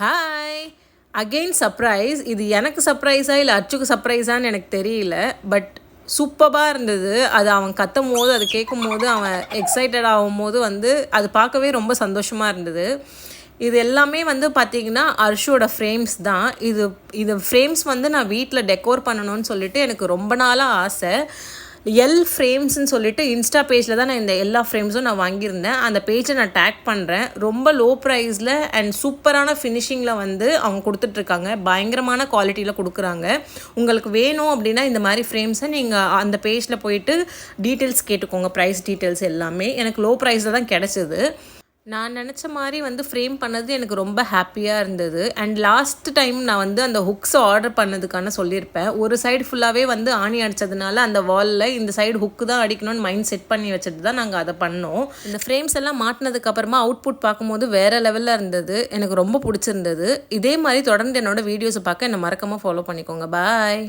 Hi again surprise. இது எனக்கு சர்ப்ரைஸா இல்லை அச்சுக்கு சர்ப்ரைஸான்னு எனக்கு தெரியல. பட் சூப்பராக இருந்தது. அது அவன் கத்தும் போது, அது கேட்கும் போது, அவன் எக்ஸைட்டட் ஆகும்போது அது பார்க்கவே ரொம்ப சந்தோஷமாக இருந்தது. இது எல்லாமே பார்த்திங்கன்னா அர்ஷோட ஃப்ரேம்ஸ் தான். இது ஃப்ரேம்ஸ் நான் வீட்டில் டெக்கோர் பண்ணணும்னு சொல்லிட்டு எனக்கு ரொம்ப நாளாக ஆசை. ஃப்ரேம்ஸ்ன்னு சொல்லிட்டு இன்ஸ்டா பேஜில் தான் நான் இந்த எல்லா ஃப்ரேம்ஸும் நான் வாங்கியிருந்தேன். அந்த பேஜை நான் டேக் பண்ணுறேன். ரொம்ப லோ ப்ரைஸில் அண்ட் சூப்பரான ஃபினிஷிங்கில் அவங்க கொடுத்துட்ருக்காங்க. பயங்கரமான குவாலிட்டியில் கொடுக்குறாங்க. உங்களுக்கு வேணும் அப்படின்னா இந்த மாதிரி ஃப்ரேம்ஸை நீங்கள் அந்த பேஜில் போயிட்டு டீட்டெயில்ஸ் கேட்டுக்கோங்க. ப்ரைஸ் டீட்டெயில்ஸ் எல்லாமே எனக்கு லோ ப்ரைஸில் தான் கிடச்சிது. நான் நினச்ச மாதிரி ஃப்ரேம் பண்ணது எனக்கு ரொம்ப ஹாப்பியாக இருந்தது. அண்ட் லாஸ்ட் டைம் நான் அந்த ஹுக்ஸை ஆர்டர் பண்ணதுக்கான சொல்லியிருப்பேன். ஒரு சைடு ஃபுல்லாகவே ஆணி அடித்ததுனால அந்த வாலில் இந்த சைடு ஹுக்கு தான் அடிக்கணும்னு மைண்ட் செட் பண்ணி வச்சுட்டு தான் நாங்கள் அதை பண்ணோம். இந்த ஃப்ரேம்ஸ் எல்லாம் மாட்டினதுக்கப்புறமா அவுட்புட் பார்க்கும்போது வேறு லெவலில் இருந்தது. எனக்கு ரொம்ப பிடிச்சிருந்தது. இதே மாதிரி தொடர்ந்து என்னோடய வீடியோஸை பார்க்க என்னை மறக்காமல் ஃபாலோ பண்ணிக்கோங்க. பாய்.